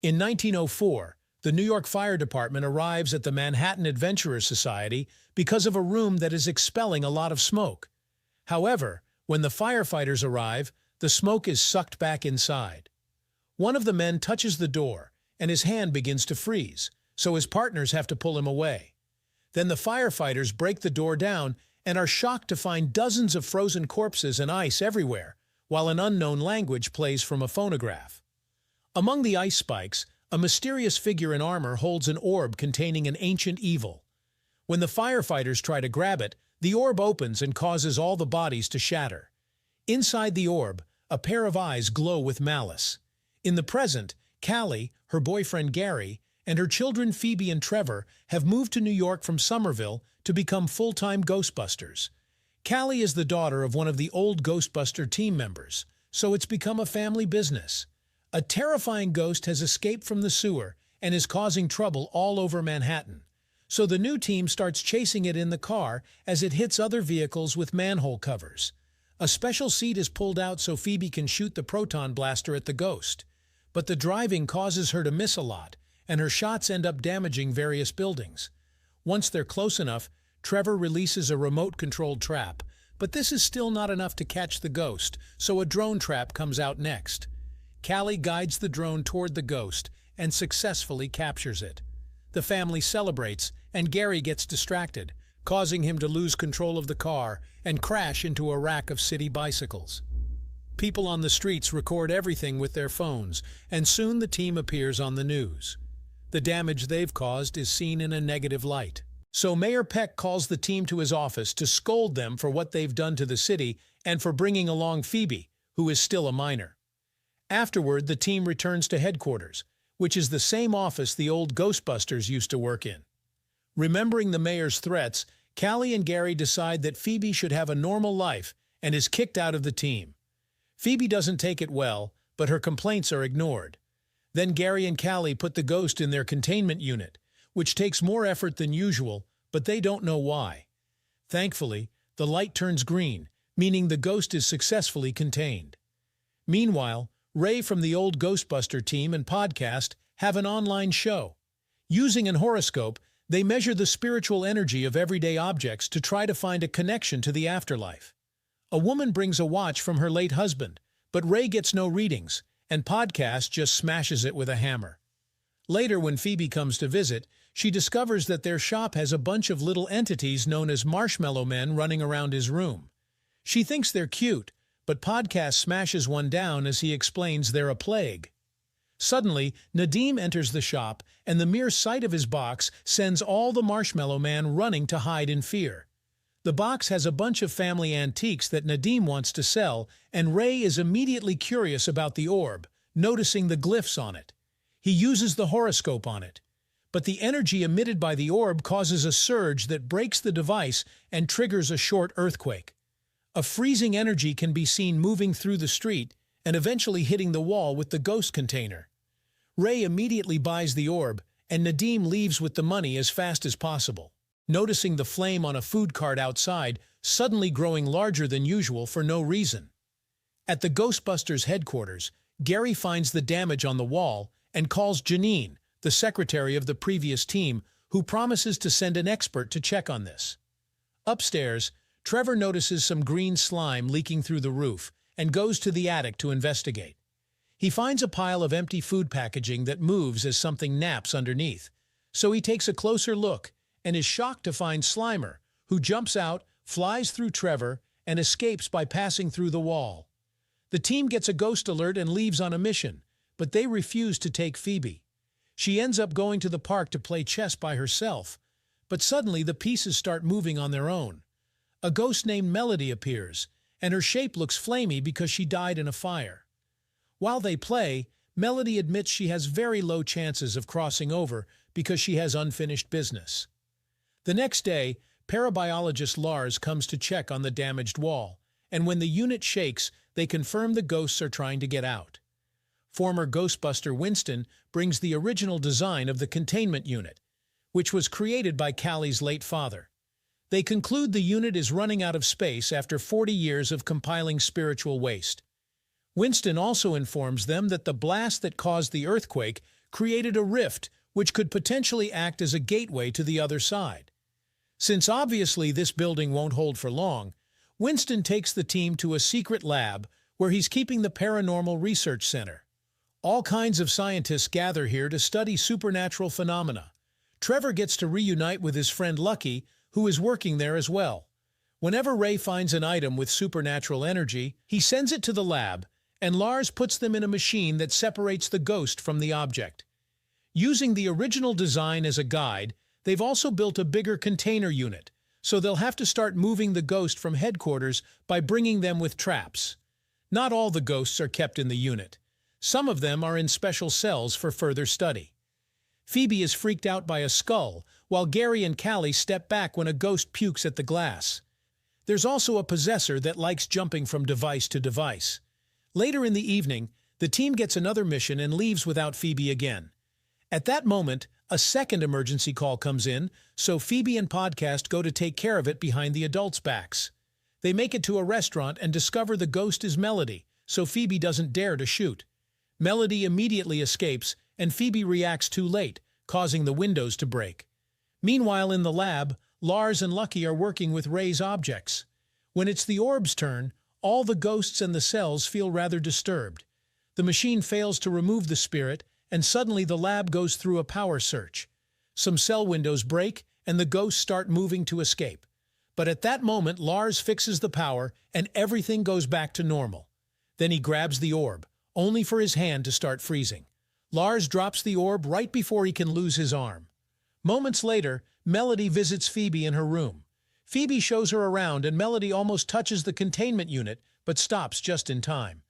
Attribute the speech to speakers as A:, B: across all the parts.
A: In 1904, the New York Fire Department arrives at the Manhattan Adventurers Society because of a room that is expelling a lot of smoke. However, when the firefighters arrive, the smoke is sucked back inside. One of the men touches the door, and his hand begins to freeze, so his partners have to pull him away. Then the firefighters break the door down and are shocked to find dozens of frozen corpses and ice everywhere, while an unknown language plays from a phonograph. Among the ice spikes, a mysterious figure in armor holds an orb containing an ancient evil. When the firefighters try to grab it, the orb opens and causes all the bodies to shatter. Inside the orb, a pair of eyes glow with malice. In the present, Callie, her boyfriend Gary, and her children Phoebe and Trevor have moved to New York from Somerville to become full-time Ghostbusters. Callie is the daughter of one of the old Ghostbuster team members, so it's become a family business. A terrifying ghost has escaped from the sewer and is causing trouble all over Manhattan. So the new team starts chasing it in the car as it hits other vehicles with manhole covers. A special seat is pulled out so Phoebe can shoot the proton blaster at the ghost. But the driving causes her to miss a lot, and her shots end up damaging various buildings. Once they're close enough, Trevor releases a remote-controlled trap, but this is still not enough to catch the ghost, so a drone trap comes out next. Callie guides the drone toward the ghost and successfully captures it. The family celebrates, and Gary gets distracted, causing him to lose control of the car and crash into a rack of city bicycles. People on the streets record everything with their phones, and soon the team appears on the news. The damage they've caused is seen in a negative light. So Mayor Peck calls the team to his office to scold them for what they've done to the city and for bringing along Phoebe, who is still a minor. Afterward, the team returns to headquarters, which is the same office the old Ghostbusters used to work in. Remembering the mayor's threats, Callie and Gary decide that Phoebe should have a normal life and is kicked out of the team. Phoebe doesn't take it well, but her complaints are ignored. Then Gary and Callie put the ghost in their containment unit, which takes more effort than usual, but they don't know why. Thankfully, the light turns green, meaning the ghost is successfully contained. Meanwhile, Ray from the old Ghostbuster team and podcast have an online show. Using an horoscope, they measure the spiritual energy of everyday objects to try to find a connection to the afterlife. A woman brings a watch from her late husband, but Ray gets no readings, and Podcast just smashes it with a hammer. Later, when Phoebe comes to visit, she discovers that their shop has a bunch of little entities known as marshmallow men running around his room. She thinks they're cute, but Podcast smashes one down as he explains they're a plague. Suddenly, Nadim enters the shop, and the mere sight of his box sends all the Marshmallow Man running to hide in fear. The box has a bunch of family antiques that Nadim wants to sell, and Ray is immediately curious about the orb, noticing the glyphs on it. He uses the horoscope on it. But the energy emitted by the orb causes a surge that breaks the device and triggers a short earthquake. A freezing energy can be seen moving through the street and eventually hitting the wall with the ghost container. Ray immediately buys the orb, and Nadim leaves with the money as fast as possible, noticing the flame on a food cart outside suddenly growing larger than usual for no reason. At the Ghostbusters headquarters, Gary finds the damage on the wall and calls Janine, the secretary of the previous team, who promises to send an expert to check on this. Upstairs, Trevor notices some green slime leaking through the roof and goes to the attic to investigate. He finds a pile of empty food packaging that moves as something naps underneath, so he takes a closer look and is shocked to find Slimer, who jumps out, flies through Trevor, and escapes by passing through the wall. The team gets a ghost alert and leaves on a mission, but they refuse to take Phoebe. She ends up going to the park to play chess by herself, but suddenly the pieces start moving on their own. A ghost named Melody appears, and her shape looks flamey because she died in a fire. While they play, Melody admits she has very low chances of crossing over because she has unfinished business. The next day, parabiologist Lars comes to check on the damaged wall, and when the unit shakes, they confirm the ghosts are trying to get out. Former Ghostbuster Winston brings the original design of the containment unit, which was created by Callie's late father. They conclude the unit is running out of space after 40 years of compiling spiritual waste. Winston also informs them that the blast that caused the earthquake created a rift which could potentially act as a gateway to the other side. Since obviously this building won't hold for long, Winston takes the team to a secret lab where he's keeping the Paranormal Research Center. All kinds of scientists gather here to study supernatural phenomena. Trevor gets to reunite with his friend Lucky, who is working there as well. Whenever Ray finds an item with supernatural energy, he sends it to the lab, and Lars puts them in a machine that separates the ghost from the object. Using the original design as a guide, they've also built a bigger container unit, so they'll have to start moving the ghost from headquarters by bringing them with traps. Not all the ghosts are kept in the unit. Some of them are in special cells for further study. Phoebe is freaked out by a skull, while Gary and Callie step back when a ghost pukes at the glass. There's also a possessor that likes jumping from device to device. Later in the evening, the team gets another mission and leaves without Phoebe again. At that moment, a second emergency call comes in, so Phoebe and Podcast go to take care of it behind the adults' backs. They make it to a restaurant and discover the ghost is Melody, so Phoebe doesn't dare to shoot. Melody immediately escapes, and Phoebe reacts too late, causing the windows to break. Meanwhile, in the lab, Lars and Lucky are working with Ray's objects. When it's the orb's turn, all the ghosts and the cells feel rather disturbed. The machine fails to remove the spirit, and suddenly the lab goes through a power surge. Some cell windows break, and the ghosts start moving to escape. But at that moment, Lars fixes the power, and everything goes back to normal. Then he grabs the orb, only for his hand to start freezing. Lars drops the orb right before he can lose his arm. Moments later, Melody visits Phoebe in her room. Phoebe shows her around, and Melody almost touches the containment unit, but stops just in time.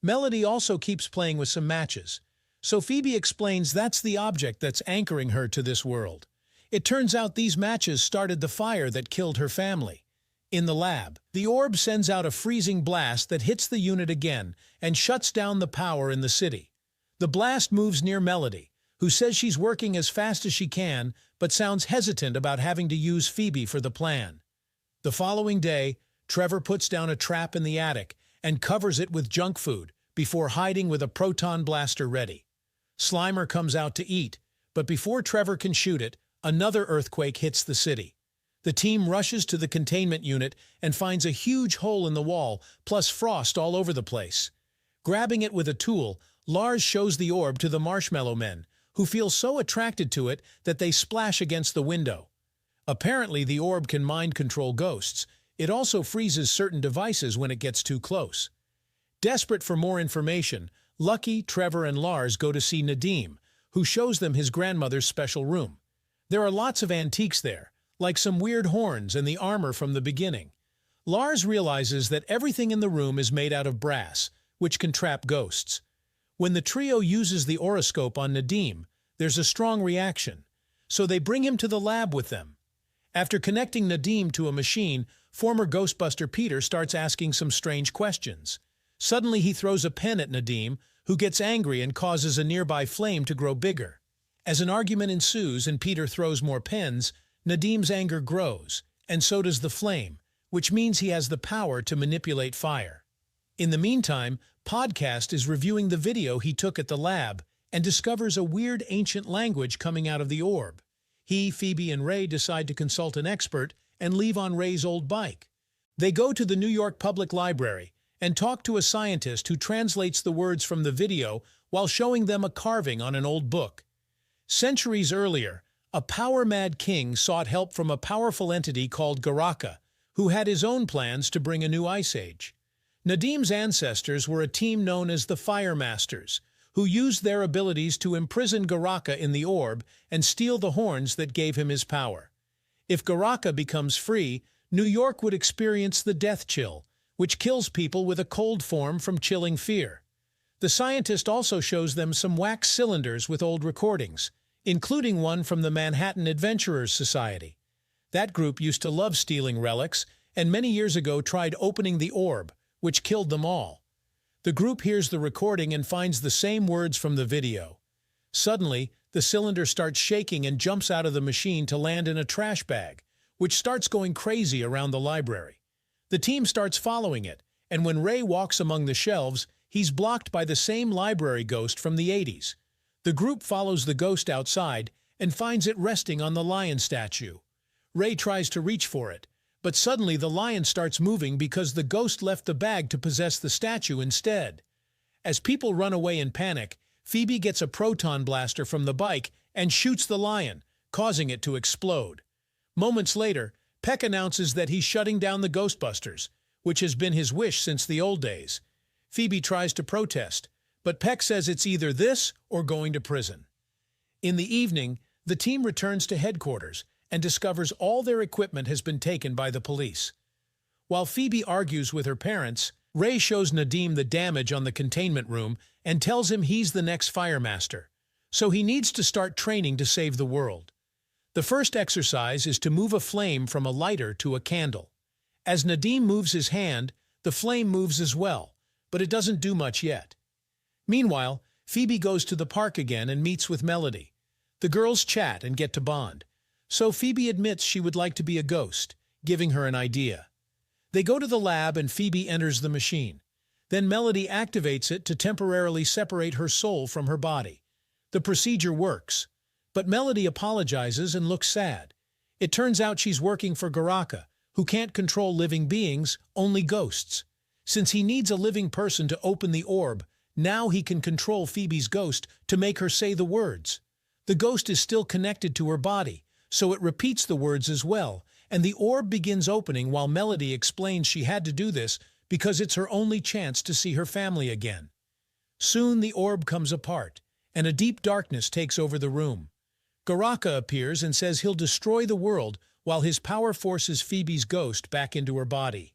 A: Melody also keeps playing with some matches. So Phoebe explains that's the object that's anchoring her to this world. It turns out these matches started the fire that killed her family. In the lab, the orb sends out a freezing blast that hits the unit again and shuts down the power in the city. The blast moves near Melody, who says she's working as fast as she can, but sounds hesitant about having to use Phoebe for the plan. The following day, Trevor puts down a trap in the attic and covers it with junk food before hiding with a proton blaster ready. Slimer comes out to eat, but before Trevor can shoot it, another earthquake hits the city. The team rushes to the containment unit and finds a huge hole in the wall, plus frost all over the place. Grabbing it with a tool, Lars shows the orb to the Marshmallow Men, who feel so attracted to it that they splash against the window. Apparently, the orb can mind-control ghosts. It also freezes certain devices when it gets too close. Desperate for more information, Lucky, Trevor, and Lars go to see Nadim, who shows them his grandmother's special room. There are lots of antiques there, like some weird horns and the armor from the beginning. Lars realizes that everything in the room is made out of brass, which can trap ghosts. When the trio uses the oroscope on Nadim, there's a strong reaction, so they bring him to the lab with them. After connecting Nadim to a machine, former Ghostbuster Peter starts asking some strange questions. Suddenly he throws a pen at Nadim, who gets angry and causes a nearby flame to grow bigger. As an argument ensues and Peter throws more pens, Nadim's anger grows, and so does the flame, which means he has the power to manipulate fire. In the meantime, Podcast is reviewing the video he took at the lab and discovers a weird ancient language coming out of the orb. He, Phoebe, and Ray decide to consult an expert and leave on Ray's old bike. They go to the New York Public Library and talk to a scientist who translates the words from the video while showing them a carving on an old book. Centuries earlier, a power-mad king sought help from a powerful entity called Garaka, who had his own plans to bring a new ice age. Nadim's ancestors were a team known as the Fire Masters, who used their abilities to imprison Garaka in the orb and steal the horns that gave him his power. If Garaka becomes free, New York would experience the death chill, which kills people with a cold form from chilling fear. The scientist also shows them some wax cylinders with old recordings, including one from the Manhattan Adventurers Society. That group used to love stealing relics, and many years ago tried opening the orb, which killed them all. The group hears the recording and finds the same words from the video. Suddenly, the cylinder starts shaking and jumps out of the machine to land in a trash bag, which starts going crazy around the library. The team starts following it, and when Ray walks among the shelves, he's blocked by the same library ghost from the 80s. The group follows the ghost outside and finds it resting on the lion statue. Ray tries to reach for it, but suddenly the lion starts moving because the ghost left the bag to possess the statue instead. As people run away in panic, Phoebe gets a proton blaster from the bike and shoots the lion, causing it to explode. Moments later, Peck announces that he's shutting down the Ghostbusters, which has been his wish since the old days. Phoebe tries to protest, but Peck says it's either this or going to prison. In the evening, the team returns to headquarters and discovers all their equipment has been taken by the police. While Phoebe argues with her parents, Ray shows Nadim the damage on the containment room and tells him he's the next fire master, so he needs to start training to save the world. The first exercise is to move a flame from a lighter to a candle. As Nadim moves his hand, the flame moves as well, but it doesn't do much yet. Meanwhile, Phoebe goes to the park again and meets with Melody. The girls chat and get to bond, so Phoebe admits she would like to be a ghost, giving her an idea. They go to the lab and Phoebe enters the machine. Then Melody activates it to temporarily separate her soul from her body. The procedure works, but Melody apologizes and looks sad. It turns out she's working for Garaka, who can't control living beings, only ghosts. Since he needs a living person to open the orb, now he can control Phoebe's ghost to make her say the words. The ghost is still connected to her body, so it repeats the words as well, and the orb begins opening while Melody explains she had to do this because it's her only chance to see her family again. Soon the orb comes apart, and a deep darkness takes over the room. Garaka appears and says he'll destroy the world while his power forces Phoebe's ghost back into her body.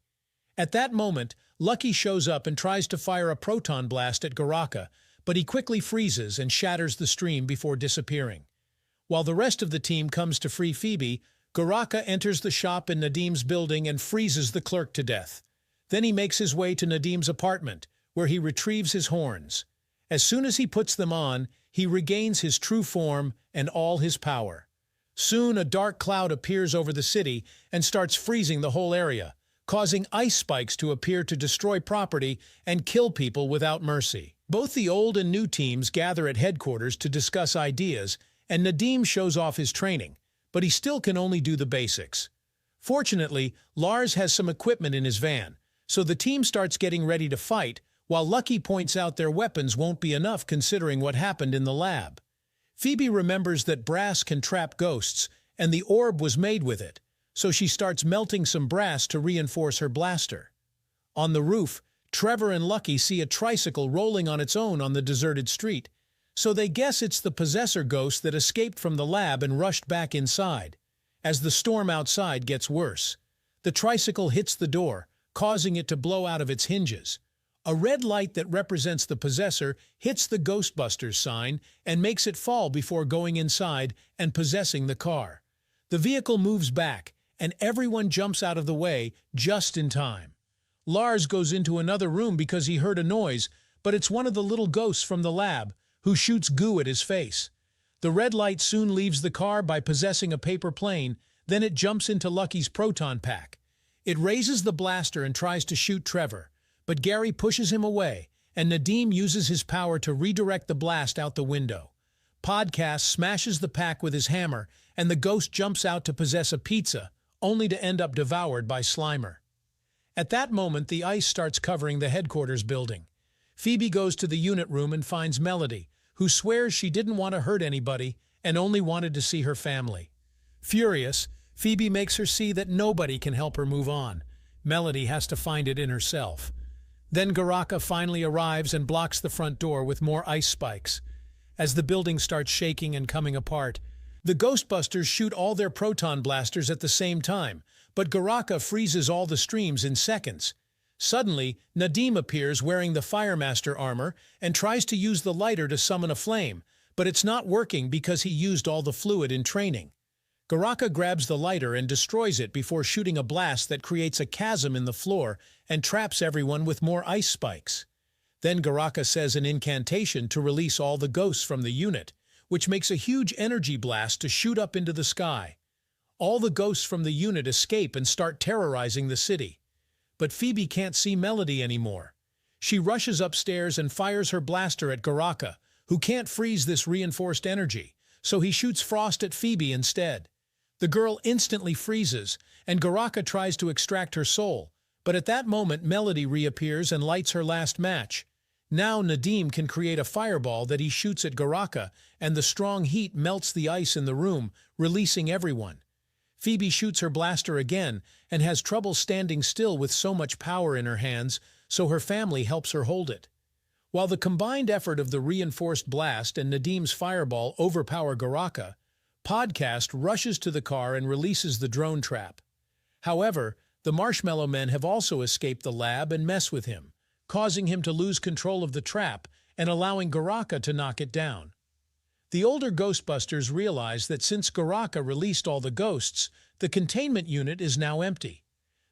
A: At that moment, Lucky shows up and tries to fire a proton blast at Garaka, but he quickly freezes and shatters the stream before disappearing. While the rest of the team comes to free Phoebe, Garaka enters the shop in Nadim's building and freezes the clerk to death. Then he makes his way to Nadim's apartment, where he retrieves his horns. As soon as he puts them on, he regains his true form and all his power. Soon a dark cloud appears over the city and starts freezing the whole area, causing ice spikes to appear to destroy property and kill people without mercy. Both the old and new teams gather at headquarters to discuss ideas, and Nadim shows off his training, but he still can only do the basics. Fortunately, Lars has some equipment in his van, so the team starts getting ready to fight, while Lucky points out their weapons won't be enough considering what happened in the lab. Phoebe remembers that brass can trap ghosts, and the orb was made with it, so she starts melting some brass to reinforce her blaster. On the roof, Trevor and Lucky see a tricycle rolling on its own on the deserted street, so they guess it's the possessor ghost that escaped from the lab and rushed back inside. As the storm outside gets worse, the tricycle hits the door, causing it to blow out of its hinges. A red light that represents the possessor hits the Ghostbusters sign and makes it fall before going inside and possessing the car. The vehicle moves back, and everyone jumps out of the way just in time. Lars goes into another room because he heard a noise, but it's one of the little ghosts from the lab, who shoots goo at his face. The red light soon leaves the car by possessing a paper plane, then it jumps into Lucky's proton pack. It raises the blaster and tries to shoot Trevor, but Gary pushes him away, and Nadim uses his power to redirect the blast out the window. Podcast smashes the pack with his hammer, and the ghost jumps out to possess a pizza, only to end up devoured by Slimer. At that moment, the ice starts covering the headquarters building. Phoebe goes to the unit room and finds Melody, who swears she didn't want to hurt anybody and only wanted to see her family. Furious, Phoebe makes her see that nobody can help her move on. Melody has to find it in herself. Then Garaka finally arrives and blocks the front door with more ice spikes. As the building starts shaking and coming apart, the Ghostbusters shoot all their proton blasters at the same time, but Garaka freezes all the streams in seconds. Suddenly, Nadim appears wearing the Firemaster armor and tries to use the lighter to summon a flame, but it's not working because he used all the fluid in training. Garaka grabs the lighter and destroys it before shooting a blast that creates a chasm in the floor and traps everyone with more ice spikes. Then Garaka says an incantation to release all the ghosts from the unit, which makes a huge energy blast to shoot up into the sky. All the ghosts from the unit escape and start terrorizing the city. But Phoebe can't see Melody anymore. She rushes upstairs and fires her blaster at Garaka, who can't freeze this reinforced energy, so he shoots frost at Phoebe instead. The girl instantly freezes, and Garaka tries to extract her soul, but at that moment Melody reappears and lights her last match. Now Nadim can create a fireball that he shoots at Garaka, and the strong heat melts the ice in the room, releasing everyone. Phoebe shoots her blaster again and has trouble standing still with so much power in her hands, so her family helps her hold it. While the combined effort of the reinforced blast and Nadim's fireball overpower Garaka, Podcast rushes to the car and releases the drone trap. However, the Marshmallow Men have also escaped the lab and mess with him, causing him to lose control of the trap and allowing Garaka to knock it down. The older Ghostbusters realize that since Garaka released all the ghosts, the containment unit is now empty.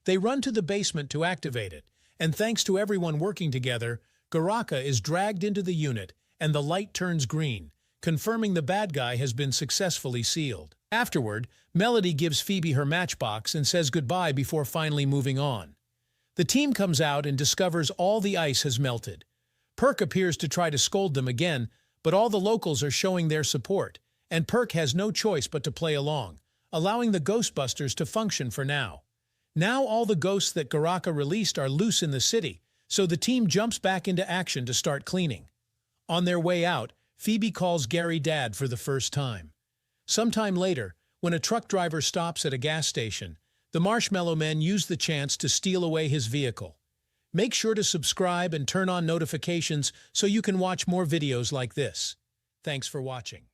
A: They run to the basement to activate it, and thanks to everyone working together, Garaka is dragged into the unit and the light turns green, confirming the bad guy has been successfully sealed. Afterward, Melody gives Phoebe her matchbox and says goodbye before finally moving on. The team comes out and discovers all the ice has melted. Perk appears to try to scold them again, but all the locals are showing their support, and Perk has no choice but to play along, allowing the Ghostbusters to function for now. Now all the ghosts that Garaka released are loose in the city, so the team jumps back into action to start cleaning. On their way out, Phoebe calls Gary Dad for the first time. Sometime later, when a truck driver stops at a gas station, the Marshmallow Men use the chance to steal away his vehicle. Make sure to subscribe and turn on notifications so you can watch more videos like this. Thanks for watching.